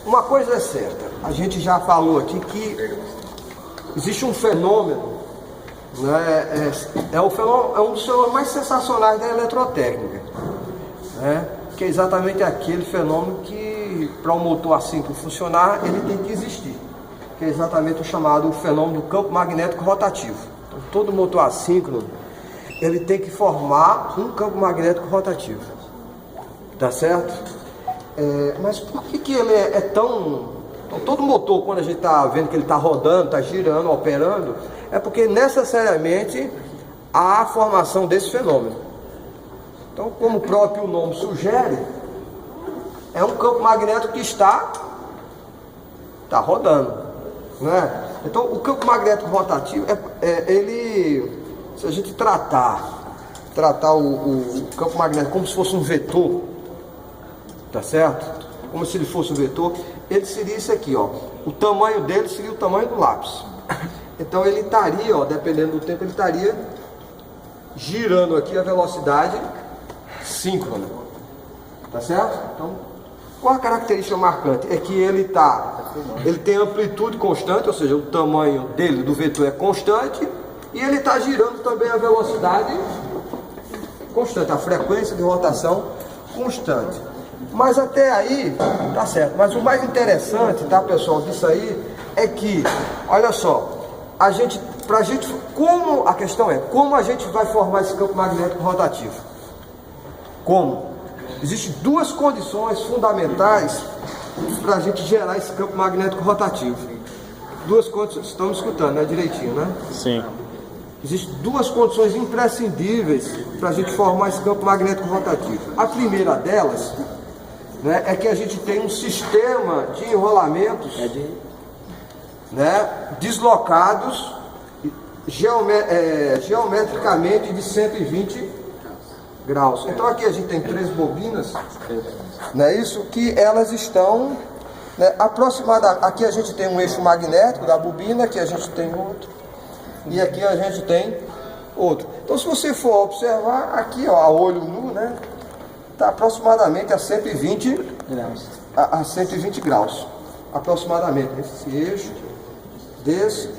uma coisa é certa, a gente já falou aqui que existe um fenômeno, né, é um dos fenômenos mais sensacionais da eletrotécnica, né, que é exatamente aquele fenômeno que, para um motor assíncrono funcionar, ele tem que existir, que é exatamente o chamado fenômeno do campo magnético rotativo. Então, todo motor assíncrono, ele tem que formar um campo magnético rotativo, tá certo? Mas por que ele é tão... Então, todo motor, quando a gente está vendo que ele está rodando, está girando, operando, é porque necessariamente há a formação desse fenômeno. Então, como o próprio nome sugere, é um campo magnético que está rodando, né? Então, o campo magnético rotativo, ele, se a gente tratar o campo magnético como se fosse um vetor, tá certo? Como se ele fosse um vetor, ele seria isso aqui, ó. O tamanho dele seria o tamanho do lápis. Então ele estaria, ó, dependendo do tempo, ele estaria girando aqui a velocidade síncrona, tá certo? Então, qual a característica marcante? É que ele tem amplitude constante, ou seja, o tamanho dele, do vetor, é constante, e ele está girando também a velocidade constante, a frequência de rotação constante. Mas até aí, tá certo. Mas o mais interessante, tá, pessoal, disso aí, é que, olha só, a questão é, como a gente vai formar esse campo magnético rotativo? Como? Existem duas condições fundamentais para a gente gerar esse campo magnético rotativo. Duas condições, estamos escutando, né, direitinho, né? Sim. Existem duas condições imprescindíveis para a gente formar esse campo magnético rotativo. A primeira delas, né, é que a gente tem um sistema de enrolamentos, né, deslocados geometricamente de 120 graus. Então aqui a gente tem 3 bobinas, não é isso? Que elas estão, né, aproximadas. Aqui a gente tem um eixo magnético da bobina, aqui a gente tem outro, e aqui a gente tem outro. Então, se você for observar aqui, ó, a olho nu, né, está aproximadamente a 120 graus. A 120 graus, aproximadamente, esse eixo, desse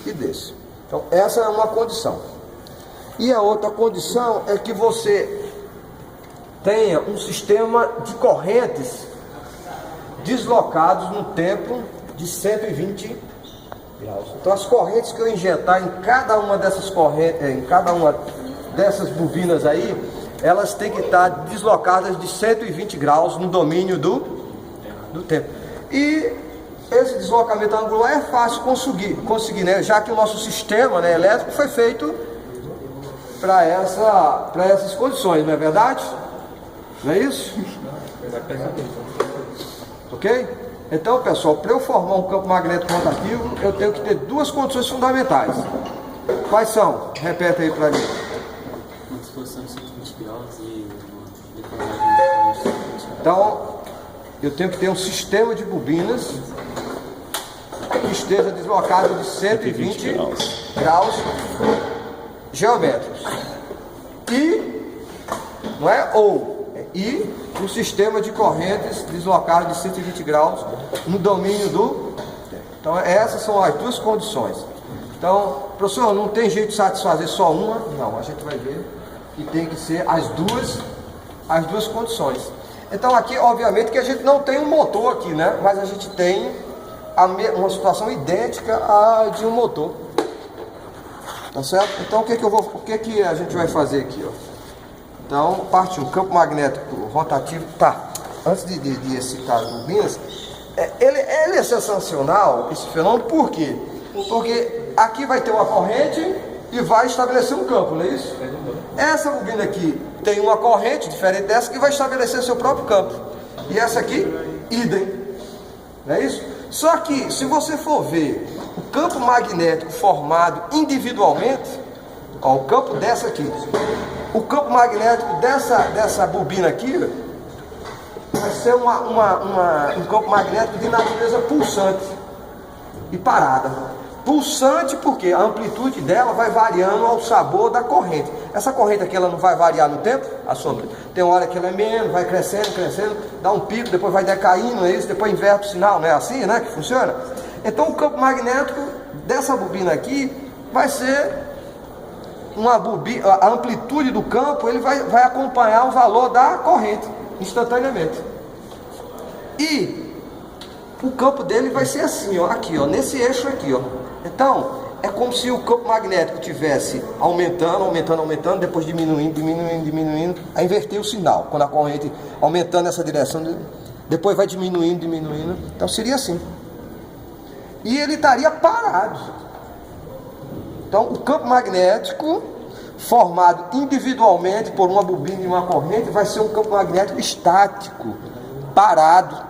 e desse. Então, essa é uma condição. E a outra condição é que você tenha um sistema de correntes deslocados no tempo de 120 graus. Então, as correntes que eu injetar em cada uma dessas correntes, em cada uma dessas bobinas aí, elas têm que estar deslocadas de 120 graus no domínio do tempo. E esse deslocamento angular é fácil conseguir, né? Já que o nosso sistema, né, elétrico foi feito para essas condições, não é verdade? Não é isso? Ok? Então, pessoal, para eu formar um campo magnético rotativo, eu tenho que ter duas condições fundamentais. Quais são? Repete aí para mim. Uma disposição de 120 graus e Então, eu tenho que ter um sistema de bobinas que esteja deslocado de 120 graus geométricos. E um sistema de correntes deslocado de 120 graus no domínio do tempo. Então, essas são as duas condições. Então, professor, não tem jeito de satisfazer só uma? Não, a gente vai ver que tem que ser as duas condições. Então, aqui, obviamente, que a gente não tem um motor aqui, né? Mas a gente tem uma situação idêntica à de um motor. Tá certo? Então, o que a gente vai fazer aqui, ó? Então, parte 1, campo magnético rotativo, tá. Antes de excitar as bobinas, ele é sensacional, esse fenômeno, por quê? Porque aqui vai ter uma corrente e vai estabelecer um campo, não é isso? Essa bobina aqui tem uma corrente diferente dessa que vai estabelecer seu próprio campo. E essa aqui, idem. Não é isso? Só que, se você for ver o campo magnético formado individualmente, ó, o campo dessa aqui, o campo magnético dessa bobina aqui vai ser um campo magnético de natureza pulsante e parada. pulsante porque a amplitude dela vai variando ao sabor da corrente. Essa corrente aqui ela não vai variar no tempo? A sombra. Tem uma hora que ela é menos, vai crescendo, crescendo, dá um pico, depois vai decaindo, não é isso? Depois inverte o sinal, não é assim, né, que funciona? Então o campo magnético dessa bobina aqui vai ser uma bobina, a amplitude do campo ele vai acompanhar o valor da corrente instantaneamente. E o campo dele vai ser assim, ó, aqui, ó, nesse eixo aqui, ó. Então, é como se o campo magnético tivesse aumentando, aumentando, aumentando, depois diminuindo, diminuindo, diminuindo, a inverter o sinal. Quando a corrente aumentando nessa direção, depois vai diminuindo, diminuindo. Então seria assim. E ele estaria parado. Então, o campo magnético, formado individualmente por uma bobina e uma corrente, vai ser um campo magnético estático, parado.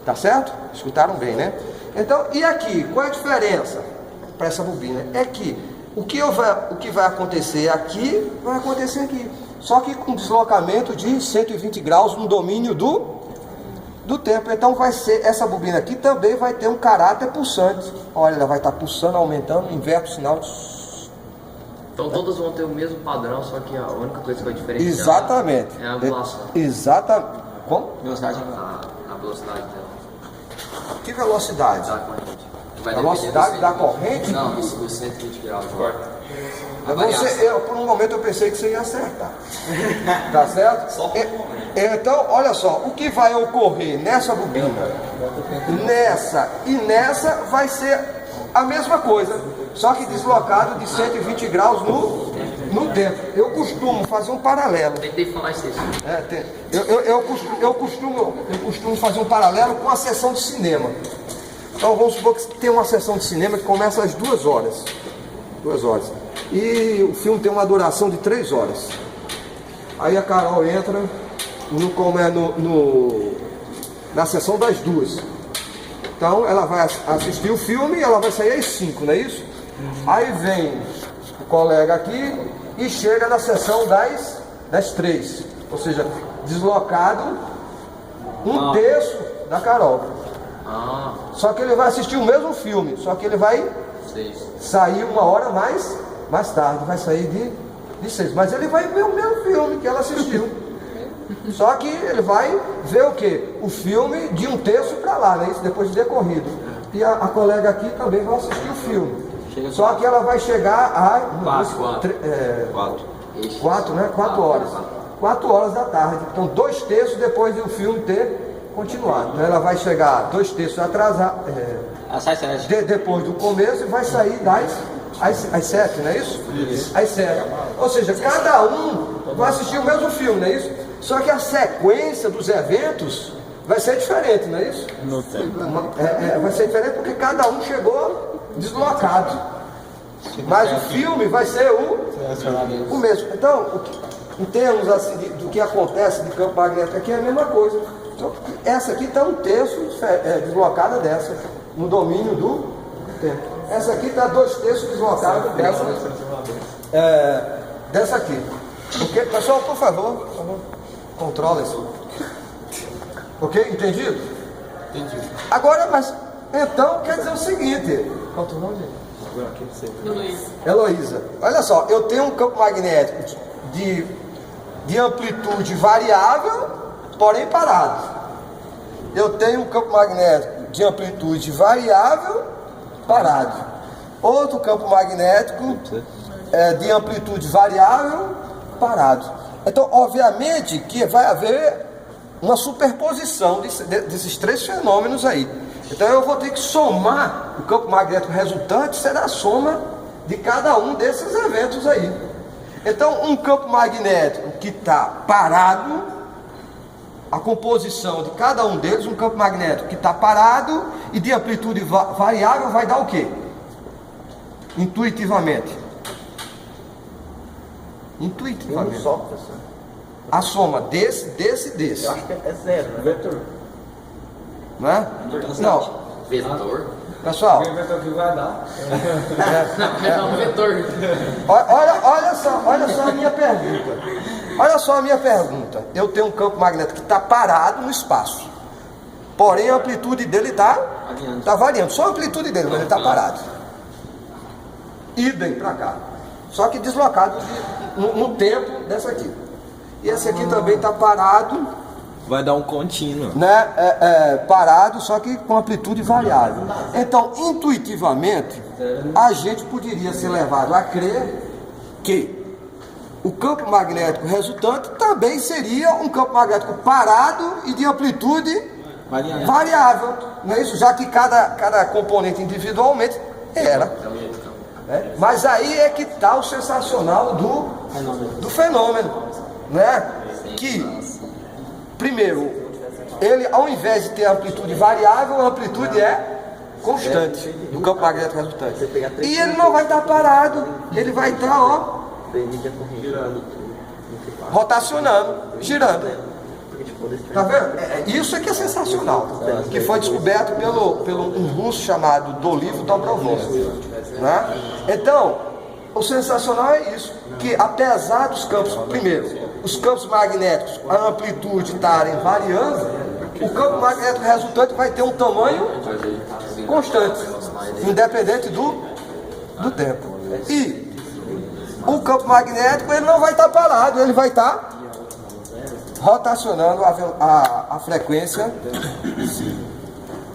Tá certo? Escutaram bem, né? Então, e aqui, qual é a diferença para essa bobina? É que o que vai acontecer aqui, vai acontecer aqui. Só que com deslocamento de 120 graus no domínio do tempo. Então vai ser, essa bobina aqui também vai ter um caráter pulsante. Olha, ela vai estar pulsando, aumentando, inverte o sinal. Então todas vão ter o mesmo padrão, só que a única coisa que vai diferenciar Exatamente. é a angulação. Exatamente. Como? Velocidade. A velocidade dela. Que velocidade? Da corrente. Vai Velocidade da corrente? Não, isso dos 120 graus. Por um momento eu pensei que você ia acertar. Tá certo? Só por um momento. Então, olha só, o que vai ocorrer nessa bobina, nessa e nessa vai ser a mesma coisa, só que deslocado de 120 graus no tempo. Eu costumo fazer um paralelo. Tentei falar isso. Eu costumo fazer um paralelo com a sessão de cinema. Então vamos supor que tem uma sessão de cinema que começa às 2 horas. 2 horas. E o filme tem uma duração de 3 horas. Aí a Carol entra na sessão das 2. Então ela vai assistir o filme e ela vai sair às 5, não é isso? Aí vem o colega aqui e chega na sessão das 3. Ou seja, deslocado um terço da Carol. Só que ele vai assistir o mesmo filme, só que ele vai sair 1 hora mais tarde, vai sair de 6. Mas ele vai ver o mesmo filme que ela assistiu. Só que ele vai ver o quê? O filme de 1 terço para lá, né? Isso depois de decorrido. E a colega aqui também vai assistir o filme. Só que ela vai chegar a 4 horas. 4 horas da tarde. Então 2 terços depois do filme ter continuado. Então ela vai chegar 2 terços atrasado. Depois do começo e vai sair às 7, não é isso? Às 7. Ou seja, cada um vai assistir o mesmo filme, não é isso? Só que a sequência dos eventos vai ser diferente, não é isso? Não tem. Vai ser diferente porque cada um chegou deslocado. Mas o filme vai ser o mesmo. Então, em termos assim, do que acontece de campo magnético aqui, é a mesma coisa. Então, essa aqui está 1 terço deslocada dessa, no domínio do tempo. Essa aqui está 2 terços deslocada dessa aqui. Ok? Pessoal, por favor, controla isso. Ok? Entendido? Entendi. Agora, mas então quer dizer o seguinte. Qual é o teu nome, gente? Heloísa. Olha só, eu tenho um campo magnético de amplitude variável, porém parado. Eu tenho um campo magnético de amplitude variável, parado. Outro campo magnético de amplitude variável, parado. Então, obviamente que vai haver uma superposição desses 3 fenômenos aí. Então eu vou ter que somar o campo magnético resultante, será a soma de cada um desses eventos aí. Então um campo magnético que está parado, a composição de cada um deles, um campo magnético que está parado e de amplitude variável vai dar o quê? Intuitivamente. Intuitivamente. A soma desse e desse. Eu acho que é 0, né? Vetor. Não é? Não. Vetor? Pessoal, O vetor que vai dar. Não, um vetor. olha só a minha pergunta. Olha só a minha pergunta. Eu tenho um campo magnético que está parado no espaço. Porém, a amplitude dele está variando. Só a amplitude dele, mas ele está parado. Idem para cá. Só que deslocado no tempo dessa aqui. E esse aqui também está parado. Vai dar um contínuo. Né, parado, só que com amplitude variável. Então, intuitivamente, a gente poderia ser levado a crer que o campo magnético resultante também seria um campo magnético parado e de amplitude variável. Não é isso? Já que cada componente individualmente era. Mas aí é que está o sensacional do fenômeno, né? Que, primeiro, ele, ao invés de ter amplitude variável, a amplitude é constante do campo magnético resultante. E ele não vai estar parado, ele vai estar, ó, rotacionando, girando. Tá vendo? Isso é que é sensacional. Que foi descoberto pelo um russo chamado Dolivo Dobrovolsky, né? Então, o sensacional é isso, que apesar dos campos, primeiro, os campos magnéticos, a amplitude estarem variando, o campo magnético resultante vai ter um tamanho constante, independente do tempo. E o campo magnético, ele não vai estar parado, ele vai estar rotacionando a frequência.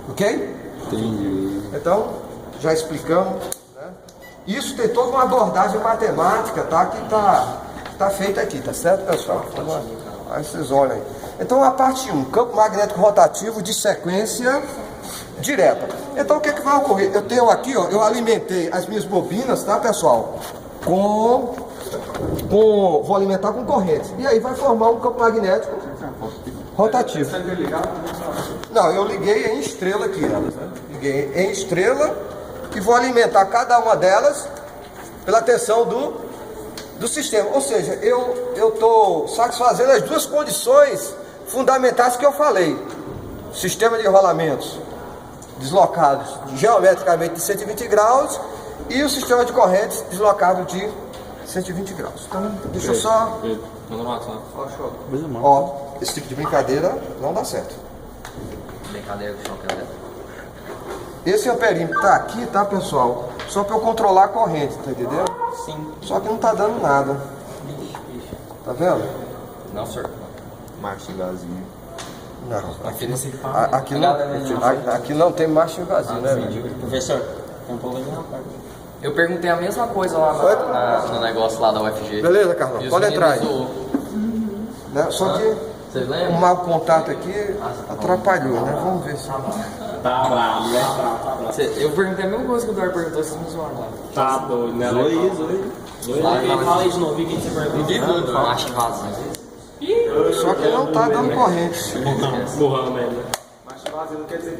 Ok? Entendi. Então, já explicamos, né? Isso tem toda uma abordagem matemática, tá? Que tá feita aqui, tá certo, pessoal? Então, aí vocês olhem aí. Então, a parte 1, campo magnético rotativo de sequência direta. Então, o que vai ocorrer? Eu tenho aqui, ó, eu alimentei as minhas bobinas, tá, pessoal? Vou alimentar com corrente. E aí vai formar um campo magnético rotativo. Não, eu liguei em estrela aqui, elas, né? Liguei em estrela e vou alimentar cada uma delas pela tensão do sistema. Ou seja, eu estou satisfazendo as duas condições fundamentais que eu falei. Sistema de enrolamentos deslocados geometricamente de 120 graus e o sistema de correntes deslocado de 120 graus. Então, deixa eu só... Ó, esse tipo de brincadeira não dá certo. Brincadeira com choque elétrico. Esse amperímetro está aqui, tá, pessoal? Só para eu controlar a corrente, tá entendendo? Sim. Só que não tá dando nada. Tá vendo? Não, senhor. Marcha vazio. Não. Aqui Aqui não tem marcha vazia, né, velho? Professor, tem um problema na parte. Eu perguntei a mesma coisa lá no negócio lá da UFG. Beleza, Carlão? E os Pode entrar aí. meninos Né? Só que Vocês o lembram? mau contato aqui atrapalhou, né? Vamos ver se... Tá bravo, né? Tá bravo. Eu perguntei a mesma coisa que o Eduardo perguntou, vocês me zoaram lá. Tá doido, né? Fala aí de novo, o que você perguntou? Marcha vazio. Só que não tá dando corrente. Burrão, velho.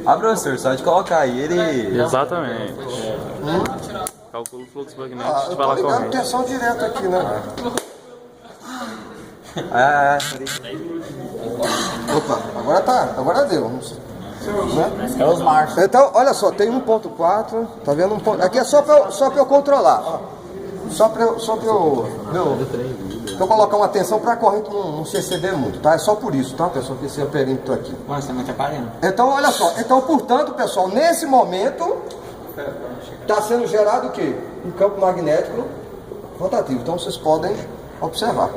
Ah, professor, só de colocar aí ele. Exatamente. Calcula o fluxo magnético Ah, de eu tô falar ligando corrente. tensão direta aqui, né? Opa, agora deu. Né? É os marchos. Então, olha só, tem 1.4, tá vendo? Aqui é só pra eu controlar, ó. Só pra eu colocar uma tensão pra corrente não se exceder muito, tá? É só por isso, tá, pessoal, que esse perímetro aqui. Mas você não tá atrapalhando. Então, olha só, então, portanto, pessoal, nesse momento está sendo gerado o quê? Um campo magnético rotativo. Então, vocês podem observar.